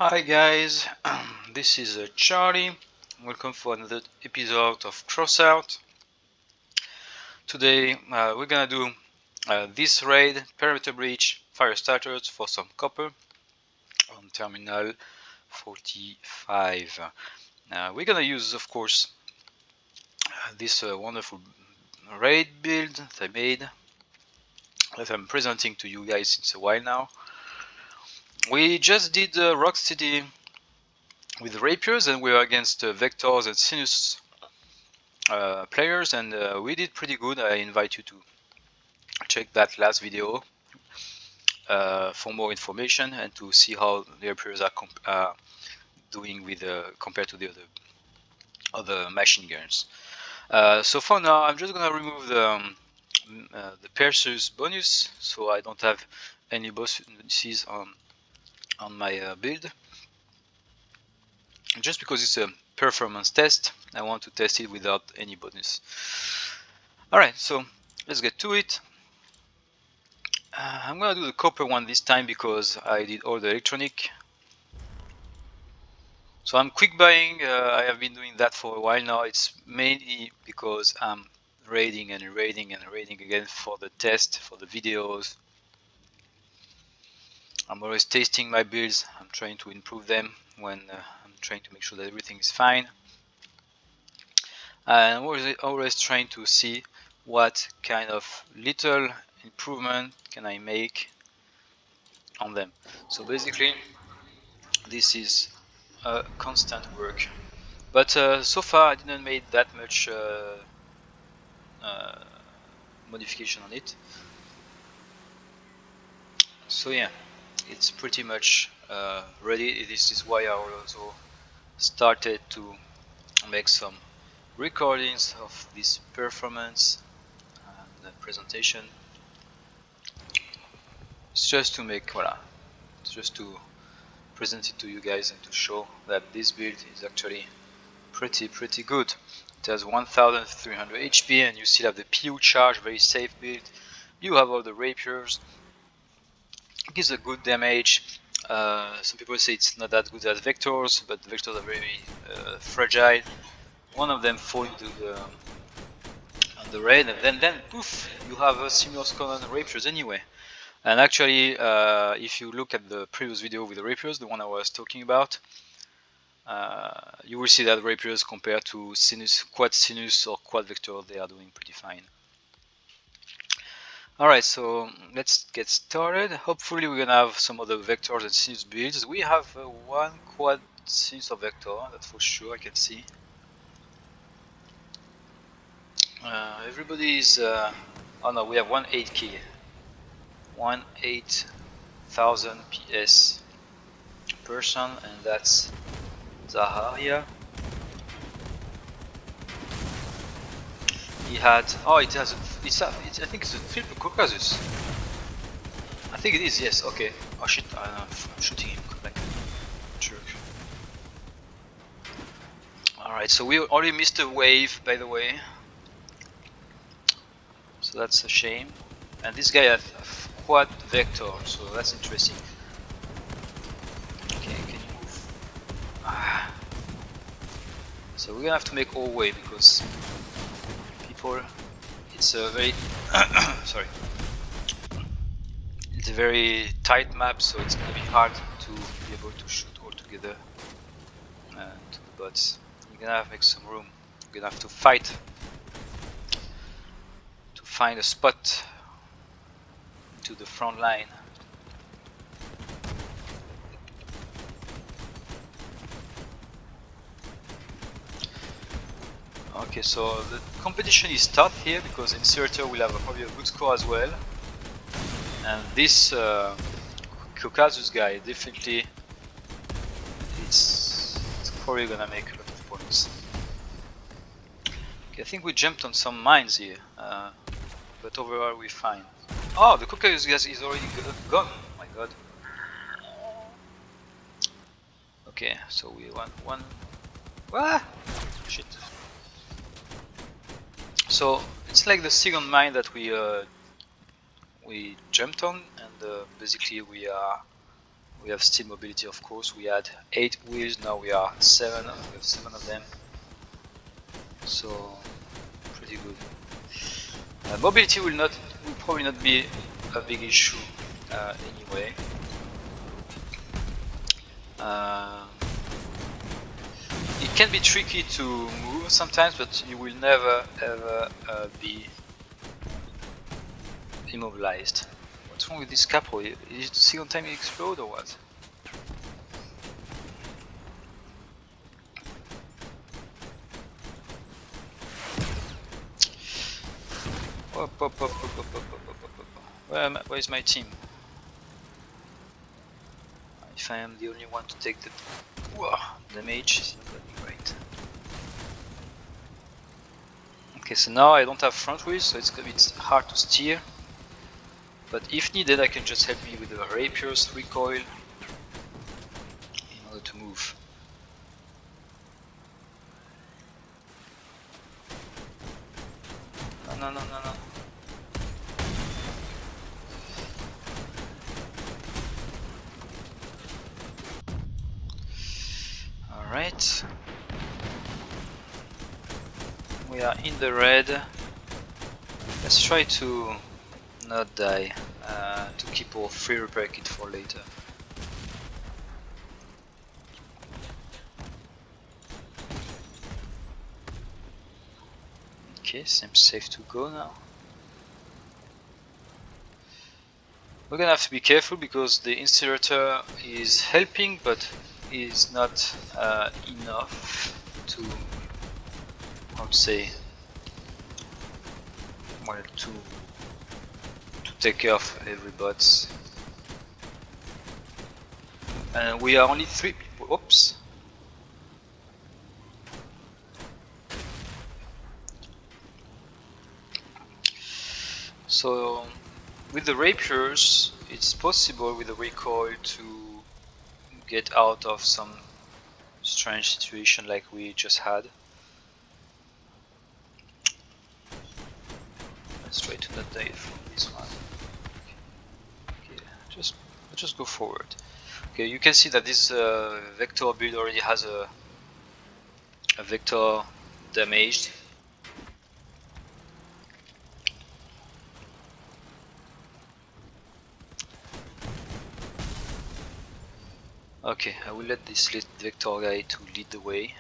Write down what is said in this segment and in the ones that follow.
Hi guys, this is Charlie. Welcome for another episode of Crossout. Today we're gonna do this raid, perimeter breach, fire starters for some copper on terminal 45. We're gonna use, of course, this wonderful raid build that I made, that I'm presenting to you guys since a while now. We just did Rocksteady with Rapiers, and we were against Vectors and Sinus players, and we did pretty good. I invite you to check that last video for more information and to see how the Rapiers are doing with compared to the other machine guns. So for now, I'm just gonna remove the Piercer's bonus, so I don't have any bonuses on my build. Just because it's a performance test, I want to test it without any bonus. Alright, so let's get to it. I'm gonna do the copper one this time because I did all the electronic. So I'm quick buying. I have been doing that for a while now. It's mainly because I'm raiding and raiding and raiding again for the test, for the videos. I'm always testing my builds. I'm trying to improve them when I'm trying to make sure that everything is fine. I'm always trying to see what kind of little improvement can I make on them. So basically, this is constant work. But so far I didn't make that much modification on it. So yeah, it's pretty much ready. This is why I also started to make some recordings of this performance and the presentation. It's just to make, voilà, it's just to present it to you guys and to show that this build is actually pretty good. It has 1300 HP and you still have the PU charge, very safe build. You have all the rapiers. It gives a good damage. Some people say it's not that good as vectors, but vectors are very fragile. One of them fall into the raid, and then poof, you have a similar score on the rapiers anyway. And actually, if you look at the previous video with the rapiers, the one I was talking about, you will see that rapiers compared to quad sinus or quad vector, they are doing pretty fine. Alright, so let's get started. Hopefully we're gonna have some other vectors and sinus builds. We have one quad sinus or vector, that's for sure, I can see. Everybody is... oh no, we have 1.8k. 1,800 PS person, and that's Zaharia. He had... oh, it has... I think it's a Philip Caucasus. I think it is, yes, okay. Oh shit, I'm shooting him like a jerk. Alright, so we already missed a wave, by the way. So that's a shame. And this guy had a quad vector, so that's interesting. Okay, can you move? So we're gonna have to make our way because people... it's a very... sorry. It's a very tight map, so it's gonna be hard to be able to shoot all together to the bots. You're gonna have to make some room. You're gonna have to fight to find a spot to the front line. Okay, so the competition is tough here because Incinerator will have probably a good score as well. And this Caucasus guy definitely it's probably gonna make a lot of points. Okay, I think we jumped on some mines here, but overall we're fine. Oh, the Caucasus guy is already gone. Oh my god. Okay, so we want one. Ah! Shit. So it's like the second mine that we jumped on, and basically we are We have still mobility, of course. We had 8 wheels, now we are 7. We have 7 of them. So pretty good. Mobility will probably not be a big issue anyway. It can be tricky to move sometimes, but you will never ever be immobilized. What's wrong with this capo? Is it the second time you explode or what? Where is my team? If I am the only one to take the damage, it's not gonna be great. Okay, so now I don't have front wheels, so it's hard to steer. But if needed, I can just help me with the Rapiers recoil in order to move. No. Alright. We are in the red. Let's try to not die, to keep our free repair kit for later. Okay, seems safe to go now. We're gonna have to be careful because the incinerator is helping, but is not enough to, how to say, well, to take care of every bots. And we are only 3 people. Oops. So with the Rapiers, it's possible with the recoil to get out of some strange situation like we just had. Let's try to not die from this one. Okay, just go forward. Okay, you can see that this vector build already has a vector damaged. Okay, I will let this vector guy to lead the way,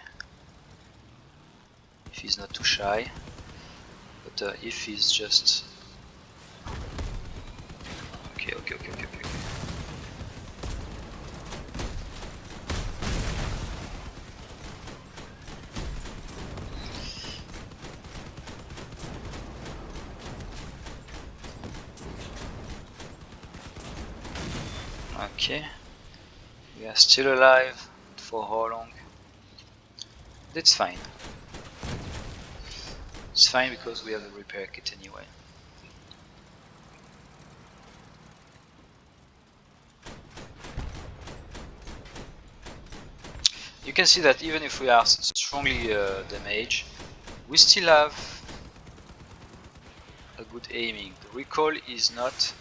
if he's not too shy, but if he's just... Okay. Okay. We are still alive. For how long? That's fine. It's fine because we have the repair kit anyway. You can see that even if we are strongly damaged, we still have a good aiming. The recoil is not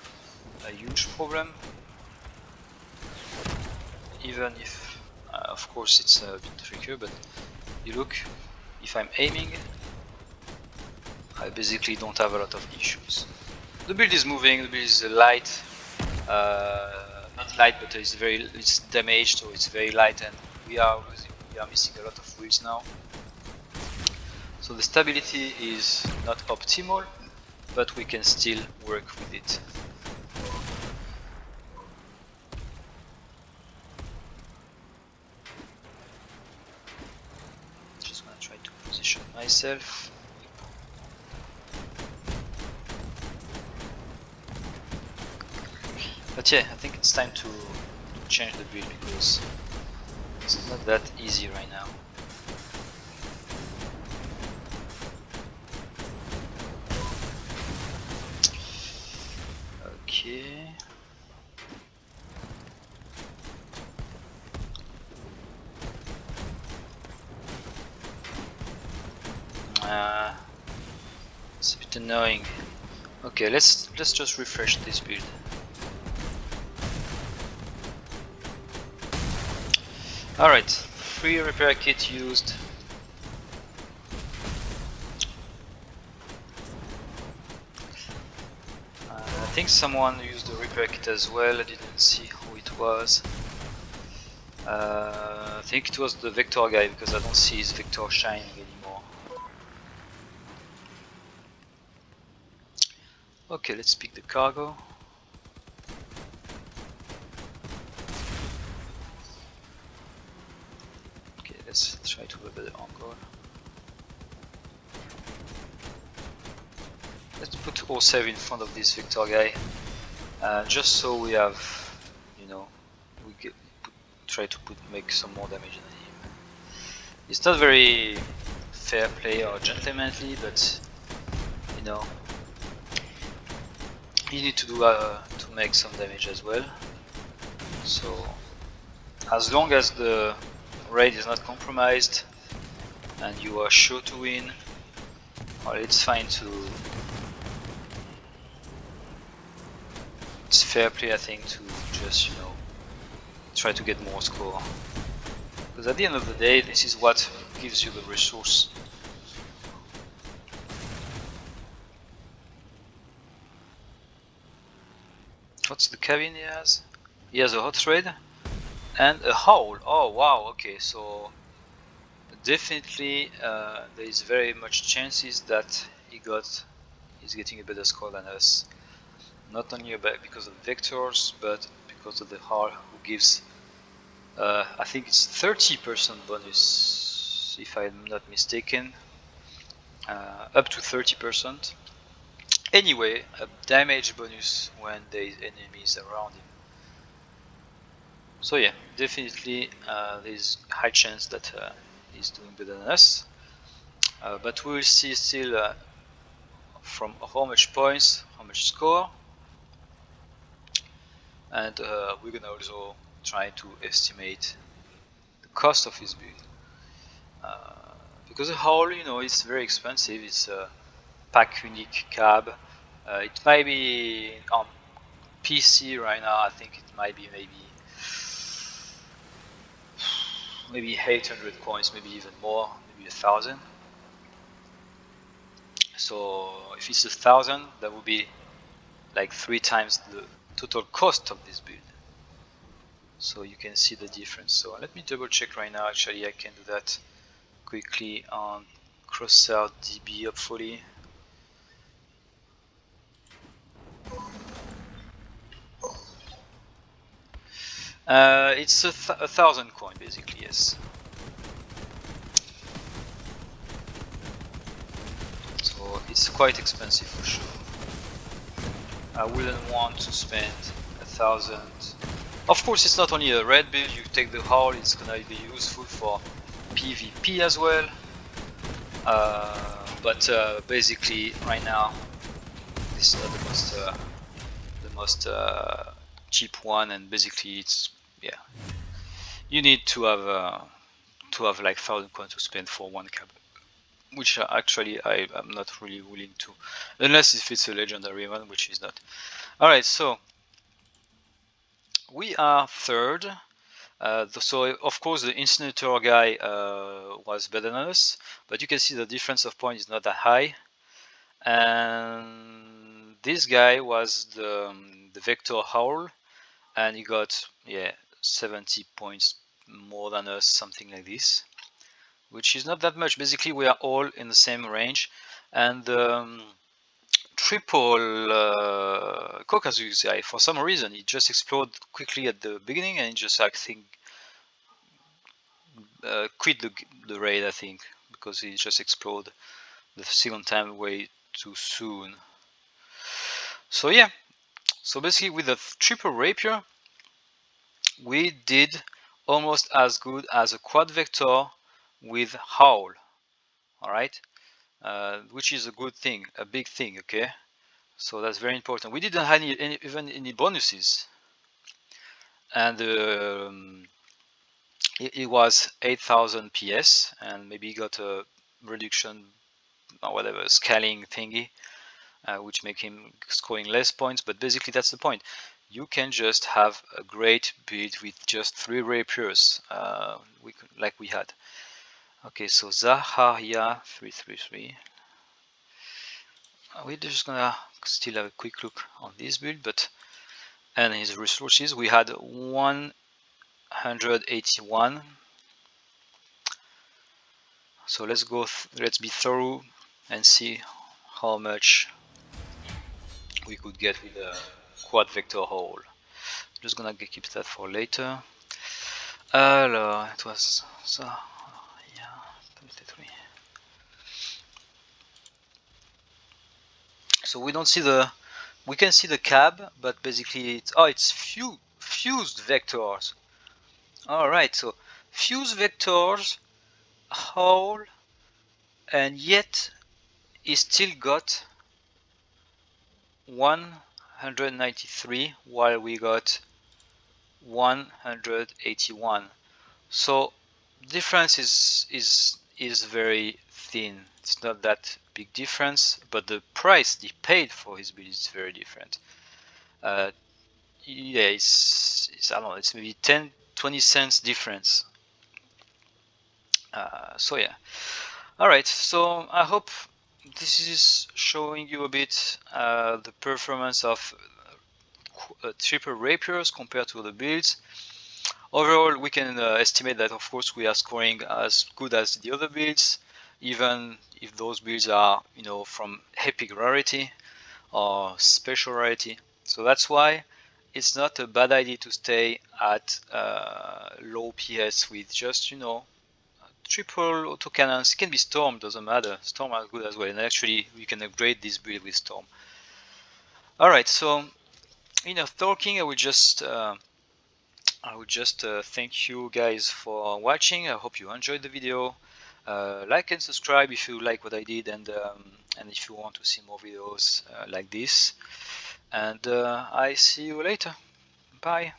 a huge problem, even if of course it's a bit trickier, but you look, if I'm aiming, I basically don't have a lot of issues. The build is moving, the build is light, not light, but it's damaged, so it's very light, and we are missing a lot of wheels now. So the stability is not optimal, but we can still work with it. Just gonna try to position myself. But yeah, I think it's time to change the build because it's not that easy right now. Okay. It's a bit annoying. Okay, let's just refresh this build. Alright, free repair kit used. I think someone used the repair kit as well, I didn't see who it was. I think it was the Vector guy, because I don't see his Vector shining anymore. Okay, let's pick the cargo. Okay, let's try to have a better angle. Let's put all save in front of this Vector guy, just so we have, you know, try to make some more damage on him. It's not very fair play or gentlemanly, but you know, you need to do to make some damage as well. So as long as the raid is not compromised and you are sure to win, well, it's fine to. It's fair play, I think, to just, you know, try to get more score. Because at the end of the day, this is what gives you the resource. What's the cabin he has? He has a hot raid and a howl. Oh wow, okay, so definitely there is very much chances that he's getting a better score than us. Not only because of vectors, but because of the howl, who gives I think it's 30% bonus, if I'm not mistaken, up to 30%. Anyway, a damage bonus when there is enemies around him. So yeah, definitely there's high chance that he's doing better than us. But we will see still from how much points, how much score, and we're gonna also try to estimate the cost of his build. Because the hull, you know, is very expensive. It's a pack unique cab. It might be on PC right now. I think it might be maybe 800 coins, maybe even more, maybe 1,000. So if it's 1,000, that would be like 3 times the total cost of this build. So you can see the difference. So let me double check right now. Actually, I can do that quickly on Crossout DB, hopefully. It's a 1,000 coin basically, yes. So it's quite expensive for sure. I wouldn't want to spend 1,000. Of course, it's not only a red build. You take the hull, it's gonna be useful for PvP as well. But basically, right now, this is not the most cheap one, and basically, it's you need to have like 1,000 coins to spend for one cab, which actually I'm not really willing to, unless if it's a legendary one, which is not. All right, so we are third. So of course the incinerator guy was better than us, but you can see the difference of points is not that high. And this guy was the vector howl, and he got 70 points more than us, something like this, which is not that much. Basically, we are all in the same range, and triple Caucasus guy, for some reason, it just exploded quickly at the beginning, and it just, I think, quit the raid, I think, because he just exploded the second time way too soon. So yeah, so basically with the triple rapier, we did almost as good as a quad vector with howl. All right, which is a good thing, a big thing. Okay, so that's very important. We didn't have even any bonuses, and it was 8,000 PS, and maybe got a reduction or whatever scaling thingy, which make him scoring less points. But basically, that's the point. you can just have a great build with just 3 rapiers, like we had. Okay, so Zaharia 333. We're just gonna still have a quick look on this build, and his resources. We had 181. So let's be thorough and see how much we could get with a quad vector hole. Just gonna keep that for later. Alors, it was ça. Yeah, 23. So we don't see we can see the cab, but basically it's fused vectors. All right, so fused vectors, hole, and yet it still got 193 while we got 181. So difference is very thin. It's not that big difference, but the price they paid for his build is very different. Yeah, it's I don't know, it's maybe 10-20 cents difference. So yeah. All right, so I hope this is showing you a bit the performance of cheaper rapiers compared to other builds. Overall, we can estimate that of course we are scoring as good as the other builds, even if those builds are, you know, from epic rarity or special rarity. So that's why it's not a bad idea to stay at low PS with just, you know, triple autocannons. It can be Storm, doesn't matter. Storm are good as well, and actually we can upgrade this build with Storm. Alright, so enough talking. I would just thank you guys for watching. I hope you enjoyed the video. Like and subscribe if you like what I did, and if you want to see more videos like this. And I see you later. Bye.